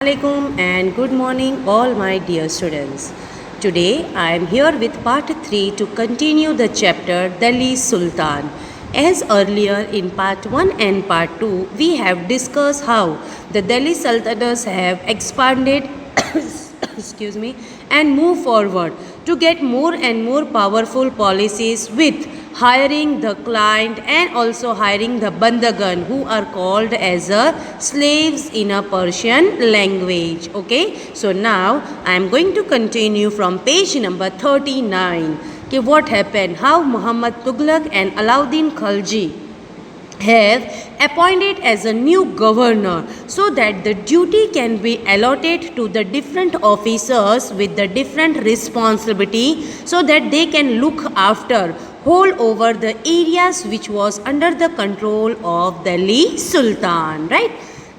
Assalamualaikum and good morning all my dear students. Today I am here with part 3 to continue the chapter Delhi Sultan. As earlier in part 1 and part 2 we have discussed how the Delhi Sultanates have expanded and moved forward to get more and more powerful policies with hiring the client and also hiring the bandagan who are called as a slaves in a Persian language. Okay, so now I am going to continue from page number 39. Okay, what happened, how Muhammad Tughlaq and Alauddin Khalji have appointed as a new governor so that the duty can be allotted to the different officers with the different responsibility so that they can look after whole over the areas which was under the control of Delhi Sultan, right?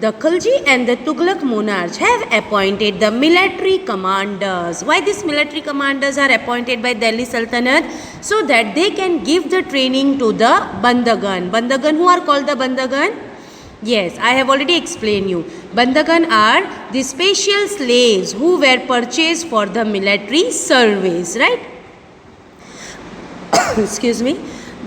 The Khalji and the Tughlaq monarchs have appointed the military commanders. Why these military commanders are appointed by Delhi Sultanate? So that they can give the training to the bandagan. Bandagan, who are called the bandagan? Yes, I have already explained you. Bandagan are the special slaves who were purchased for the military service, right? Excuse me.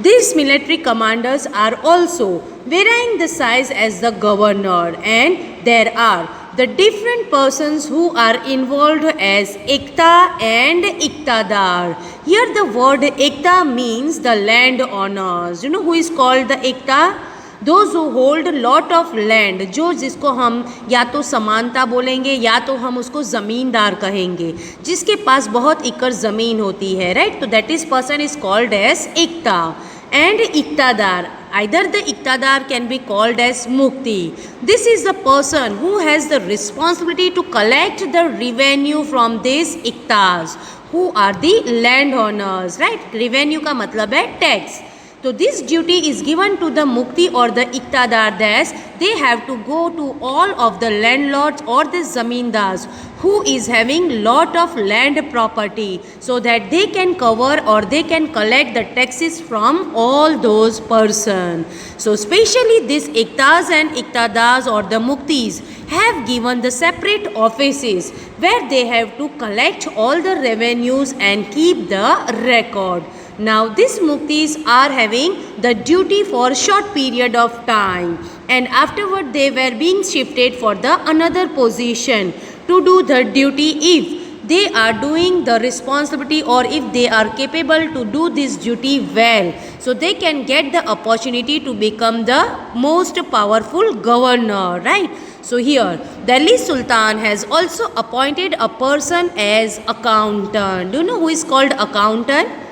These military commanders are also varying the size as the governor, and there are the different persons who are involved as Ekta and Iktadar. Here the word Ekta means the land owners. You know who is called the Ekta? Those who hold lot of land, जो जिसको हम या तो समानता बोलेंगे या तो हम उसको ज़मींदार कहेंगे, जिसके पास बहुत एकड़ ज़मीन होती है, राइट? तो that is person is called as iqta and Iktadar. Either the Iktadar can be called as Mukti. This is the person who has the responsibility to collect the revenue from these Iktas, who are the landowners, right? Revenue का मतलब है tax. So this duty is given to the Mukti or the Iktadar, that they have to go to all of the landlords or the zamindars who is having lot of land property, so that they can cover or they can collect the taxes from all those persons. So especially these Iktas and Iktadars or the Muktis have given the separate offices where they have to collect all the revenues and keep the record. Now these Muktis are having the duty for short period of time, and afterward they were being shifted for the another position to do the duty if they are doing the responsibility or if they are capable to do this duty well, so they can get the opportunity to become the most powerful governor, right? So here Delhi Sultan has also appointed a person as accountant. Do you know who is called accountant?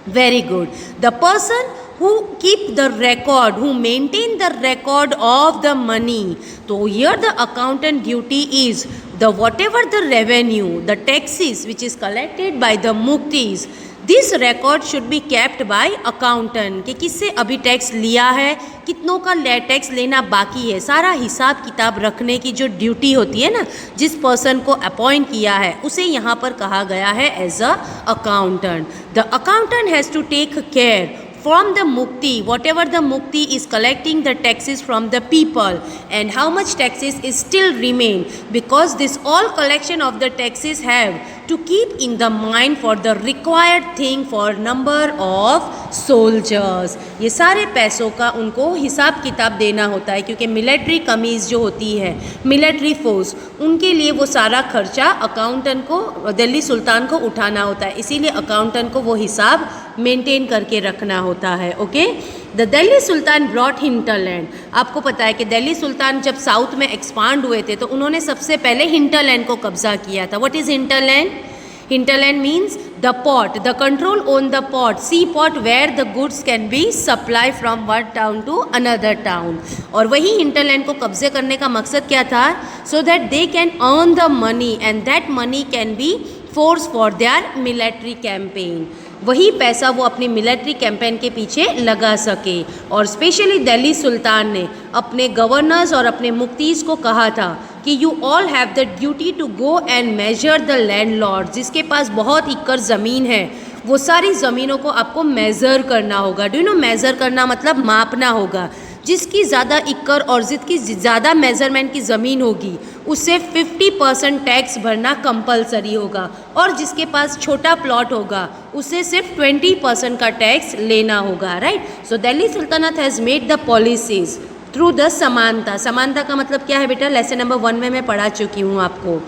Very good. The person who keep the record, who maintain the record of the money. So here the accountant duty is the whatever the revenue, the taxes which is collected by the Muktis, this record should be kept bye accountant कि किससे अभी tax लिया है, कितनों का tax लेना बाकी है, सारा हिसाब किताब रखने की जो ड्यूटी होती है ना, जिस पर्सन को अपॉइंट किया है उसे यहाँ पर कहा गया है as a accountant. The accountant has to take care from the Mukti, whatever the Mukti is collecting the taxes from the people and how much taxes is still remain, because this all collection of the taxes have to keep in the mind for the required thing for number of soldiers. ये सारे पैसों का उनको हिसाब किताब देना होता है, क्योंकि मिलिट्री कमीज़ जो होती है, मिलिट्री फोर्स, उनके लिए वो सारा खर्चा अकाउंटेंट को, दिल्ली सुल्तान को उठाना होता है, इसीलिए अकाउंटेंट को वो हिसाब मेंटेन करके रखना होता है. Okay, the Delhi Sultan brought hinterland. आपको पता है कि दिल्ली सुल्तान जब साउथ में एक्सपांड हुए थे तो उन्होंने सबसे पहले हिंटरलैंड को कब्जा किया था. What is hinterland? Hinterland means the port, the control on the port, sea port where the goods can be supply from one town to another town. और वही हिंटरलैंड को कब्जे करने का मकसद क्या था? So that they can earn the money and that money can be force for their military campaign. वही पैसा वो अपनी मिलिट्री कैंपेन के पीछे लगा सके. और स्पेशली दिल्ली सुल्तान ने अपने गवर्नर्स और अपने मुक्तीज़ को कहा था कि you all have the duty to go and measure the landlord. जिसके पास बहुत एकड़ ज़मीन है वो सारी ज़मीनों को आपको मेज़र करना होगा. डू यू नो मेज़र करना मतलब मापना होगा. जिसकी ज़्यादा एकड़ और जिसकी ज़्यादा मेज़रमेंट की ज़मीन होगी उसे 50% टैक्स भरना कंपलसरी होगा, और जिसके पास छोटा प्लॉट होगा उसे सिर्फ 20% का टैक्स लेना होगा, right. So Delhi sultanate has made the policies through the समानता। समानता का मतलब क्या है बेटा, लेसन नंबर 1 में मैं पढ़ा चुकी हूँ आपको।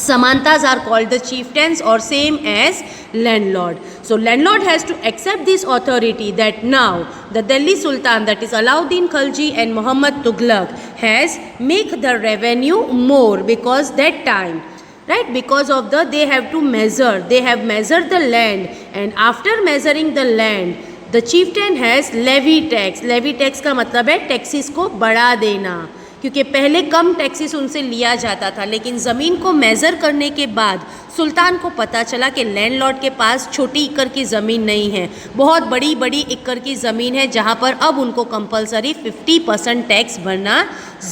Samantas are called the chieftains or same as landlord. So landlord has to accept this authority that now the Delhi Sultan, that is Alauddin Khalji and Muhammad Tughlaq, has make the revenue more, because that time, right, because of the they have to measure, they have measured the land, and after measuring the land the chieftain has levy tax. Levy tax का मतलब है taxes को बढ़ा देना, क्योंकि पहले कम taxes उनसे लिया जाता था, लेकिन ज़मीन को मेज़र करने के बाद सुल्तान को पता चला कि लैंडलॉर्ड के पास छोटी एकड़ की ज़मीन नहीं है, बहुत बड़ी बड़ी एकड़ की ज़मीन है, जहाँ पर अब उनको कंपलसरी 50% टैक्स भरना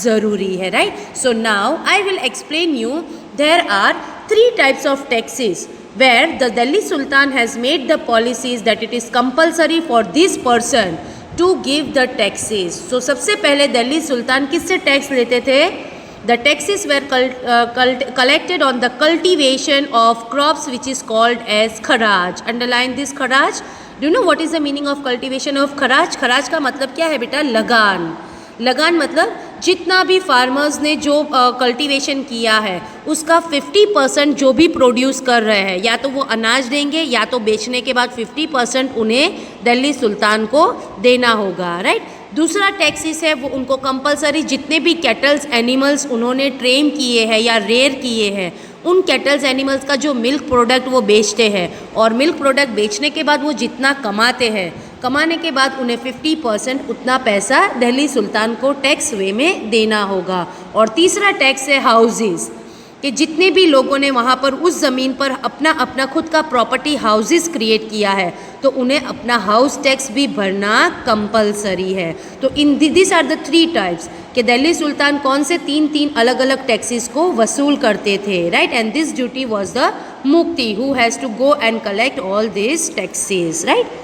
ज़रूरी है, right. So now I will explain you, there are 3 types of taxes where the Delhi Sultan has made the policies that it is compulsory for this person to give the taxes. So सबसे पहले दिल्ली सुल्तान किससे tax लेते थे? The taxes were collected on the cultivation of crops which is called as kharaj. Underline this kharaj. Do you know what is the meaning of cultivation of kharaj? Kharaj का मतलब क्या है बेटा? लगान। लगान मतलब जितना भी फार्मर्स ने जो कल्टीवेशन किया है उसका 50% जो भी प्रोड्यूस कर रहे हैं, या तो वो अनाज देंगे या तो बेचने के बाद 50% उन्हें दिल्ली सुल्तान को देना होगा, राइट। दूसरा टैक्सेस है वो उनको कंपलसरी, जितने भी कैटल्स एनिमल्स उन्होंने ट्रेन किए हैं या रेयर किए हैं, उन कैटल्स एनिमल्स का जो मिल्क प्रोडक्ट वो बेचते हैं, और मिल्क प्रोडक्ट बेचने के बाद वो जितना कमाते हैं, कमाने के बाद उन्हें 50% उतना पैसा दिल्ली सुल्तान को टैक्स वे में देना होगा। और तीसरा टैक्स है हाउसेस, कि जितने भी लोगों ने वहाँ पर उस ज़मीन पर अपना अपना खुद का प्रॉपर्टी हाउसेस क्रिएट किया है, तो उन्हें अपना हाउस टैक्स भी भरना कंपलसरी है। तो इन दिस आर द 3 टाइप्स कि दिल्ली सुल्तान कौन से 3 अलग अलग टैक्सेस को वसूल करते थे, right. And this duty was the muqti who has to go and collect all this taxes, right.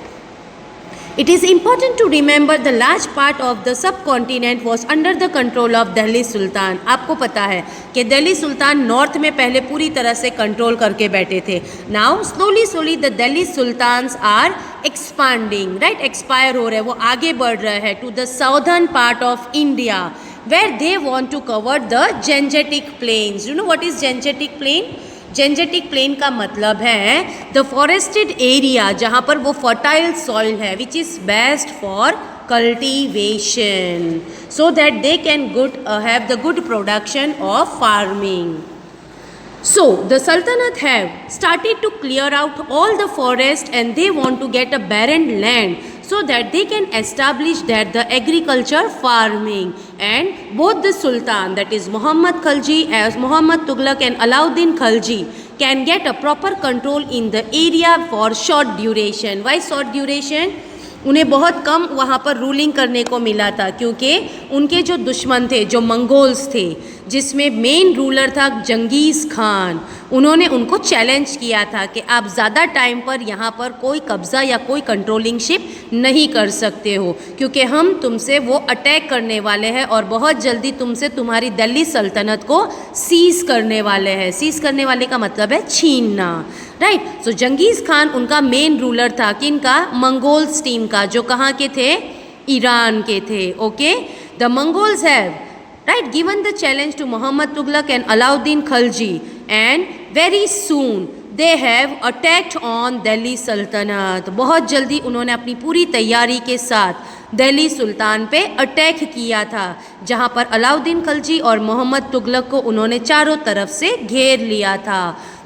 It is important to remember the large part of the subcontinent was under the control of Delhi Sultan. आपको पता है कि दिल्ली सुल्तान north में पहले पूरी तरह से control करके बैठे थे। Now slowly the Delhi Sultans are expanding, right? Expire हो रहे हैं, वो आगे बढ़ रहे हैं to the southern part of India where they want to cover the Gangetic Plains. You know what is Gangetic Plain? Gangetic plain का मतलब है द फॉरेस्टेड एरिया, जहाँ पर वो फर्टाइल सॉइल है which is best for cultivation, so that they can have the good production of farming. So the Sultanate have started to clear out all the forest and they want to get a barren land so that they can establish that the agriculture farming. And both the Sultan, that is Muhammad Khalji as Muhammad Tughlaq and Alauddin Khalji, can get a proper control in the area for short duration. Why short duration? उन्हें बहुत कम वहाँ पर ruling करने को मिला था, क्योंकि उनके जो दुश्मन थे, जो मंगोल्स थे, जिसमें मेन रूलर था जंगीज़ खान, उन्होंने उनको चैलेंज किया था कि आप ज़्यादा टाइम पर यहाँ पर कोई कब्ज़ा या कोई कंट्रोलिंग शिप नहीं कर सकते हो, क्योंकि हम तुमसे वो अटैक करने वाले हैं और बहुत जल्दी तुमसे तुम्हारी दिल्ली सल्तनत को सीज़ करने वाले हैं. सीज़ करने वाले का मतलब है छीनना, राइट. सो जंगीज़ खान उनका मेन रूलर था, किनका? मंगोल्स टीम का, जो कहाँ के थे? ईरान के थे. Okay, the Mongols have right given the challenge to Muhammad Tughlaq and Alauddin Khalji, and very soon they have attacked on Delhi Sultanate. बहुत जल्दी उन्होंने अपनी पूरी तैयारी के साथ दिल्ली सुल्तान पे अटैक किया था, जहाँ पर अलाउद्दीन खलजी और मोहम्मद तुगलक को उन्होंने चारों तरफ से घेर लिया था.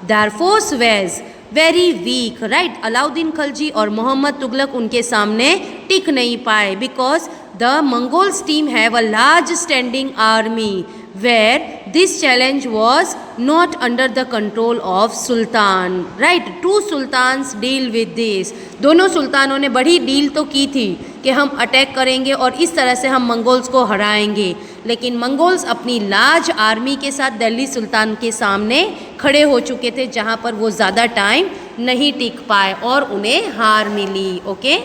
Their force was very weak, right. Alauddin Khalji और मोहम्मद तुगलक उनके सामने टिक नहीं पाए, because the Mongols team have a large standing army where this challenge was not under the control of Sultan, right. Two sultans deal with this. दोनों सुल्तानों ने बड़ी deal तो की थी कि हम अटैक करेंगे और इस तरह से हम मंगोल्स को हराएंगे, लेकिन मंगोल्स अपनी लार्ज आर्मी के साथ दिल्ली सुल्तान के सामने खड़े हो चुके थे, जहाँ पर वो ज़्यादा टाइम नहीं टिक पाए और उन्हें हार मिली. Okay,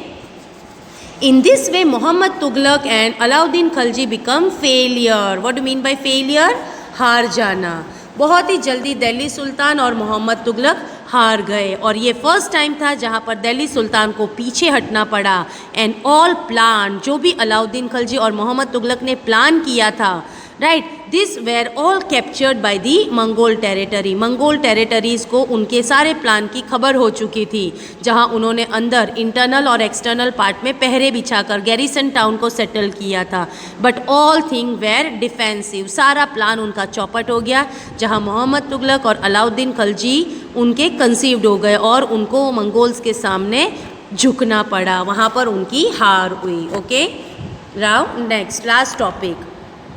in this way Muhammad Tughlaq and Alauddin Khalji become failure. What do you mean by failure? हार जाना। बहुत ही जल्दी दिल्ली सुल्तान और मोहम्मद तुगलक हार गए और ये फर्स्ट टाइम था जहाँ पर दिल्ली सुल्तान को पीछे हटना पड़ा। एंड ऑल प्लान, जो भी अलाउद्दीन खिलजी और मोहम्मद तुगलक ने प्लान किया था, right, this were all captured by the Mongol territory. Mongol territories को उनके सारे प्लान की खबर हो चुकी थी, जहां उन्होंने अंदर इंटरनल और एक्सटर्नल पार्ट में पहरे बिछाकर गैरिसन टाउन को सेटल किया था। But all thing were defensive, सारा प्लान उनका चौपट हो गया, जहां मोहम्मद तुगलक और अलाउद्दीन खिलजी उनके कंसीव्ड हो गए और उनको मंगोल्स के सामने झुकना पड़ा, वहाँ पर उनकी हार हुई। Okay, now next last topic,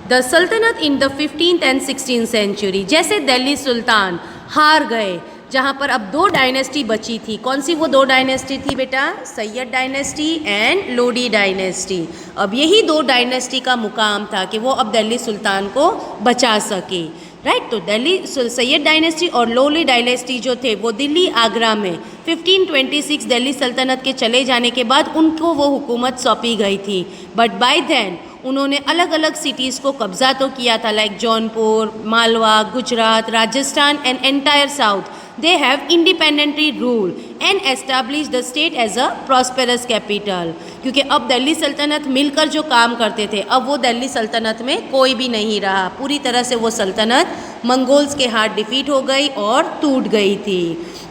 the सल्तनत in the 15th and 16th century. जैसे दिल्ली सुल्तान हार गए, जहाँ पर अब दो डायनेस्टी बची थी। कौन सी वो दो डायनेस्टी थी बेटा? Syed dynasty and Lodi dynasty. अब यही दो डायनेस्टी का मुकाम था कि वो अब दिल्ली सुल्तान को बचा सके, राइट। तो दिल्ली सैयद डायनेस्टी और लोडी डायनेस्टी जो थे वो दिल्ली आगरा में 1526 दिल्ली सल्तनत के चले जाने के बाद उनको वो हुकूमत सौंपी गई थी। बट बाय देन उन्होंने अलग अलग सिटीज़ को कब्जा तो किया था, like Jaunpur, Malwa, Gujarat, Rajasthan and entire south. They have independently ruled and established the state as a prosperous capital। क्योंकि अब दिल्ली सल्तनत मिलकर जो काम करते थे, अब वो दिल्ली सल्तनत में कोई भी नहीं रहा। पूरी तरह से वो सल्तनत मंगोल्स के हाथ डिफीट हो गई और टूट गई थी,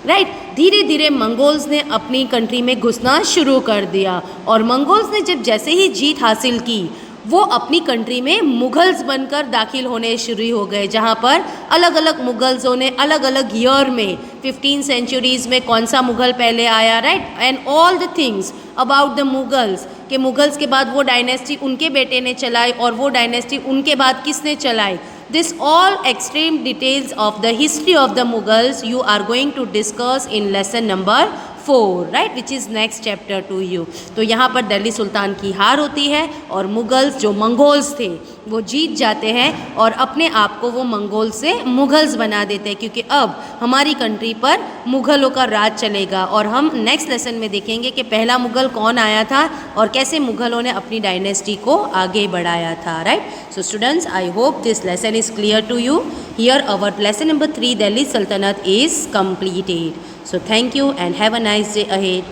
राइट। धीरे धीरे मंगोल्स ने अपनी कंट्री में घुसना शुरू कर दिया और मंगोल्स ने जब जैसे ही जीत हासिल की, वो अपनी कंट्री में मुगल्स बनकर दाखिल होने शुरू हो गए, जहाँ पर अलग अलग मुगल्सों ने अलग अलग ईयर में 15 सेंचुरीज़ में कौन सा मुगल पहले आया, right, and all the things about the Mughals, कि मुगल्स के बाद वो डायनेस्टी उनके बेटे ने चलाई और वो डायनेस्टी उनके बाद किसने चलाई। This all extreme details of the history of the Mughals you are going to discuss in lesson number 4, right, which is next chapter to you. तो यहाँ पर दिल्ली सुल्तान की हार होती है और मुगल्स जो मंगोल्स थे वो जीत जाते हैं और अपने आप को वो मंगोल से मुगल्स बना देते हैं, क्योंकि अब हमारी कंट्री पर मुगलों का राज चलेगा। और हम नेक्स्ट लेसन में देखेंगे कि पहला मुगल कौन आया था और कैसे मुगलों ने अपनी डायनेस्टी को आगे बढ़ाया था, right. So students, I hope this lesson is clear to you. Here our lesson number 3, Delhi Sultanat, is completed. So thank you and have a nice day ahead.